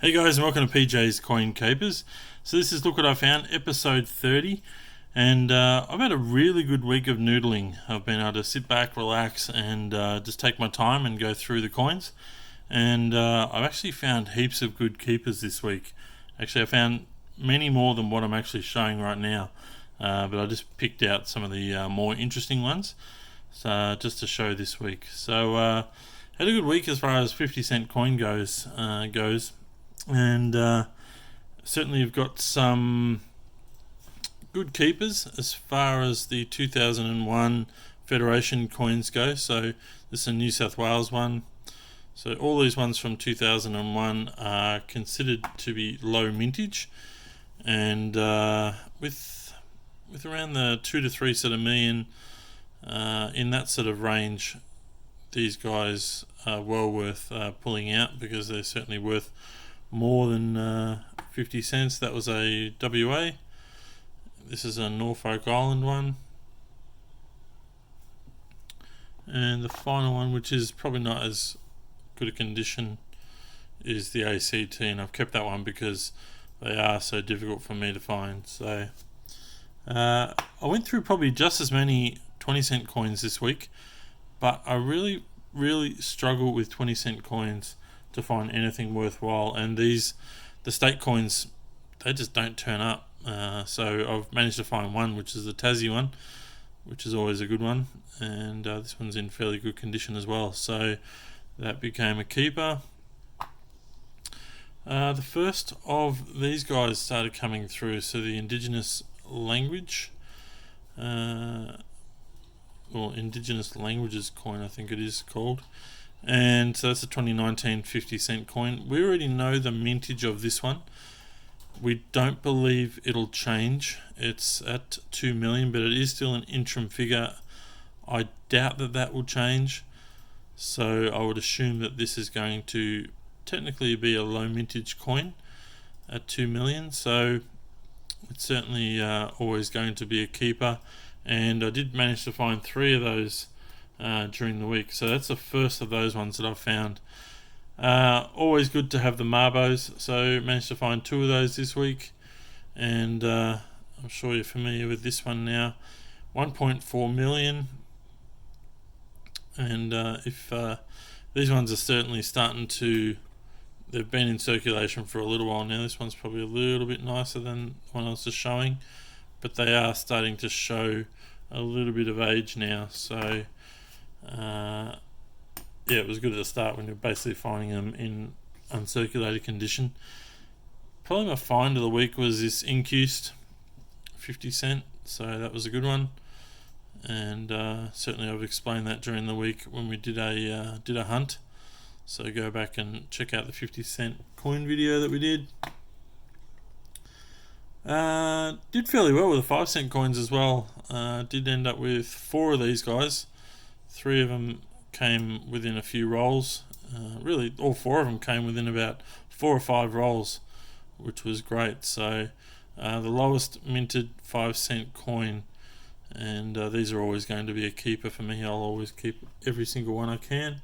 Hey guys, and welcome to PJ's Coin Capers. So this is Look What I Found, episode 30, and I've had a really good week of noodling. I've been able to sit back, relax, and just take my time and go through the coins. And I've actually found heaps of good keepers this week. Actually, I found many more than what I'm actually showing right now, but I just picked out some of the more interesting ones just to show this week. So had a good week as far as 50-cent coin goes. And certainly you've got some good keepers as far as the 2001 Federation coins go. So this is a New South Wales one. So all these ones from 2001 are considered to be low mintage, and with around the 2 to 3 sort of million in that sort of range, these guys are well worth pulling out, because they're certainly worth more than 50 cents. That was a WA. This is a Norfolk Island one. And the final one, which is probably not as good a condition, is the ACT, and I've kept that one because they are so difficult for me to find. So I went through probably just as many 20-cent coins this week, but I really struggle with 20-cent coins to find anything worthwhile, and the state coins, they just don't turn up. So I've managed to find one, which is the Tassie one, which is always a good one, and this one's in fairly good condition as well, so that became a keeper. The first of these guys started coming through, so the Indigenous language, Indigenous languages coin, I think it is called. And so that's a 2019 50-cent coin. We already know the mintage of this one. We don't believe it'll change. It's at 2 million, but it is still an interim figure. I doubt that will change. So I would assume that this is going to technically be a low mintage coin at 2 million. So it's certainly always going to be a keeper. And I did manage to find 3 of those during the week, so that's the first of those ones that I've found. Always good to have the Marbos, so managed to find 2 of those this week, and I'm sure you're familiar with this one now. 1.4 million, and if these ones are certainly starting to, they've been in circulation for a little while now. This one's probably a little bit nicer than the one I was just showing, but they are starting to show a little bit of age now. So it was good at the start when you're basically finding them in uncirculated condition. Probably my find of the week was this Incused 50 cent, so that was a good one, and certainly I've explained that during the week when we did a hunt, so go back and check out the 50 cent coin video that we did. Did fairly well with the 5 cent coins as well. Did end up with 4 of these guys. 3 of them came within a few rolls. Really, all 4 of them came within about 4 or 5 rolls, which was great. So the lowest minted 5 cent coin, and these are always going to be a keeper for me. I'll always keep every single one I can.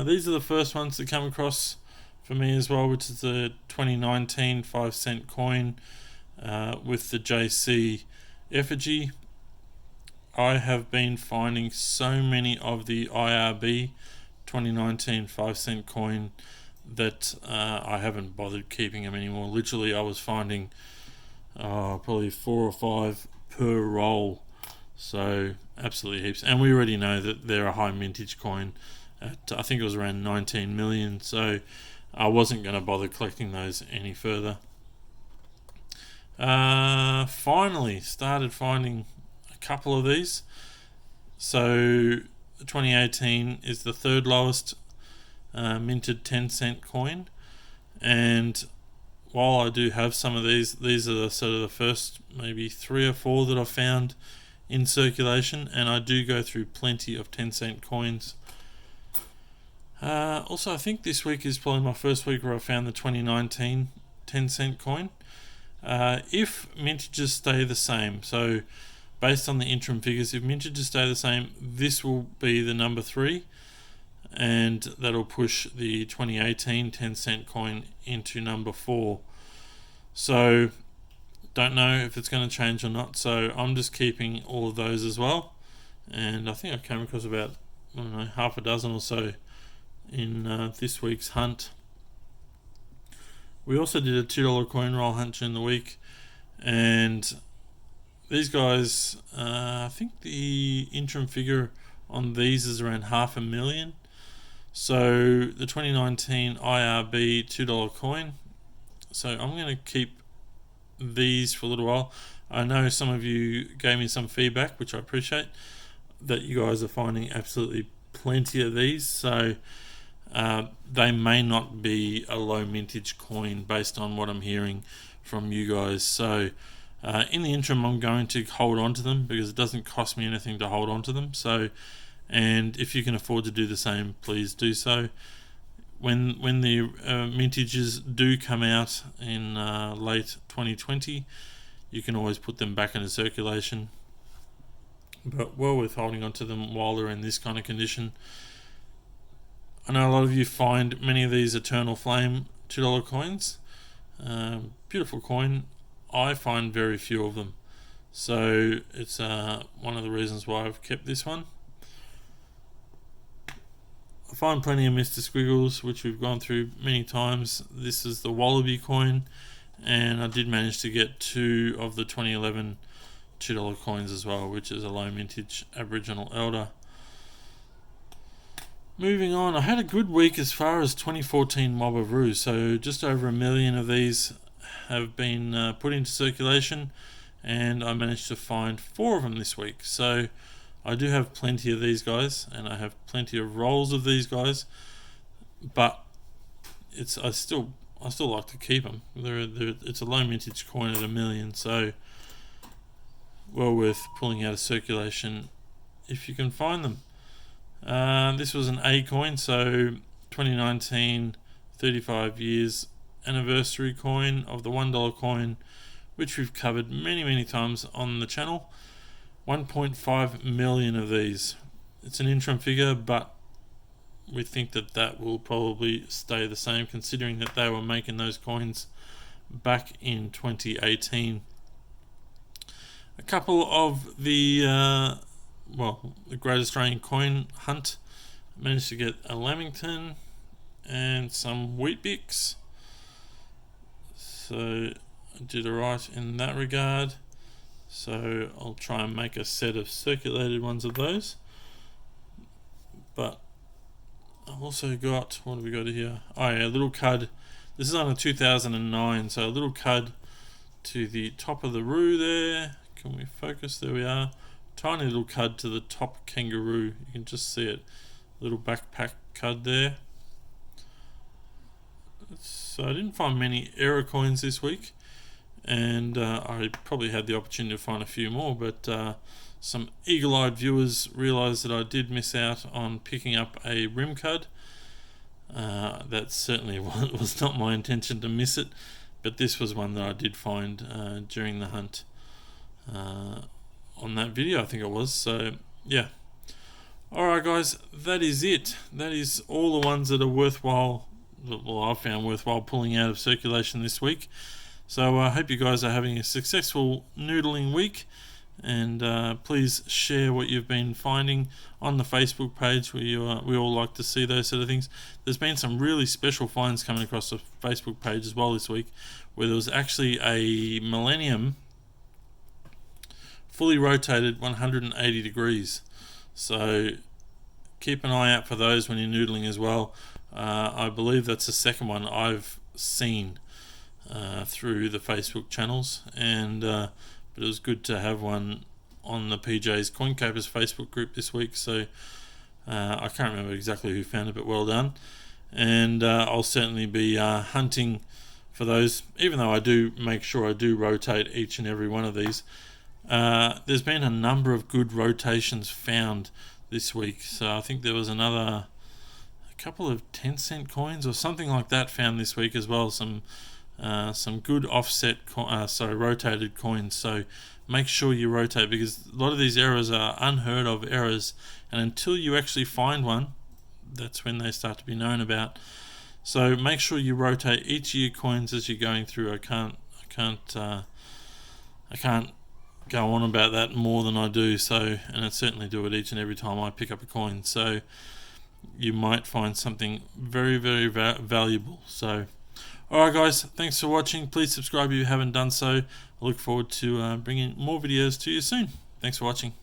These are the first ones that come across for me as well, which is the 2019 5 cent coin with the JC effigy. I have been finding so many of the IRB 2019 5 cent coin that I haven't bothered keeping them anymore. Literally, I was finding probably 4 or 5 per roll, so absolutely heaps. And we already know that they're a high mintage coin at, I think it was around 19 million, so I wasn't going to bother collecting those any further. Finally started finding couple of these. So 2018 is the 3rd lowest minted 10 cent coin, and while I do have some of these are the sort of the first maybe 3 or 4 that I've found in circulation, and I do go through plenty of 10 cent coins. Also, I think this week is probably my first week where I found the 2019 10 cent coin. If mintages stay the same, so based on the interim figures, if mintages stay the same, this will be the number 3. and that'll push the 2018 10-cent coin into number 4. So don't know if it's going to change or not, so I'm just keeping all of those as well. And I think I came across about, I don't know, half a dozen or so in this week's hunt. We also did a $2 coin roll hunt during the week, and these guys, I think the interim figure on these is around $500,000. So the 2019 IRB $2 coin. So I'm going to keep these for a little while. I know some of you gave me some feedback, which I appreciate, that you guys are finding absolutely plenty of these. So they may not be a low mintage coin based on what I'm hearing from you guys. So in the interim, I'm going to hold on to them because it doesn't cost me anything to hold on to them. So, and if you can afford to do the same, please do so. When the mintages do come out in late 2020, you can always put them back into circulation. But well worth holding on to them while they're in this kind of condition. I know a lot of you find many of these Eternal Flame $2 coins. Beautiful coin. I find very few of them. So it's one of the reasons why I've kept this one. I find plenty of Mr. Squiggles, which we've gone through many times. This is the Wallaby coin, and I did manage to get 2 of the 2011 $2 coins as well, which is a low mintage Aboriginal Elder. Moving on, I had a good week as far as 2014 Mob of Roo, so just over 1 million of these have been put into circulation, and I managed to find 4 of them this week. So I do have plenty of these guys, and I have plenty of rolls of these guys, but I still like to keep them. It's a low mintage coin at 1 million, so well worth pulling out of circulation if you can find them. This was an A coin, so 2019 35 years anniversary coin of the $1 coin, which we've covered many times on the channel. 1.5 million of these. It's an interim figure, but we think that will probably stay the same, considering that they were making those coins back in 2018. A couple of the the Great Australian Coin Hunt, managed to get a Lamington and some Weet-Bix, so I did alright in that regard. So I'll try and make a set of circulated ones of those. But I've also got, what have we got here? Oh yeah, a little cud. This is on a 2009, so a little cud to the top of the Roo there. Can we focus? There we are. Tiny little cud to the top kangaroo. You can just see it. Little backpack cud there. So I didn't find many error coins this week, and I probably had the opportunity to find a few more, but some eagle-eyed viewers realised that I did miss out on picking up a rim cud. That certainly was not my intention to miss it, but this was one that I did find during the hunt on that video, I think it was. So yeah, alright guys, that is it. That is all the ones that are worthwhile, well, I found worthwhile pulling out of circulation this week. So I hope you guys are having a successful noodling week, and please share what you've been finding on the Facebook page. We all like to see those sort of things. There's been some really special finds coming across the Facebook page as well this week, where there was actually a Millennium fully rotated 180 degrees. So keep an eye out for those when you're noodling as well. I believe that's the second one I've seen through the Facebook channels, and but it was good to have one on the PJ's Coin Capers Facebook group this week. So I can't remember exactly who found it, but well done. And I'll certainly be hunting for those, even though I do make sure I do rotate each and every one of these. There's been a number of good rotations found this week, so I think there was a couple of 10-cent coins or something like that found this week as well. Some good offset rotated coins. So make sure you rotate, because a lot of these errors are unheard of errors, and until you actually find one, that's when they start to be known about. So make sure you rotate each of your coins as you're going through. I can't go on about that more than I do. So, and I certainly do it each and every time I pick up a coin. So you might find something very, very valuable. So, alright guys, thanks for watching. Please subscribe if you haven't done so. I look forward to bringing more videos to you soon. Thanks for watching.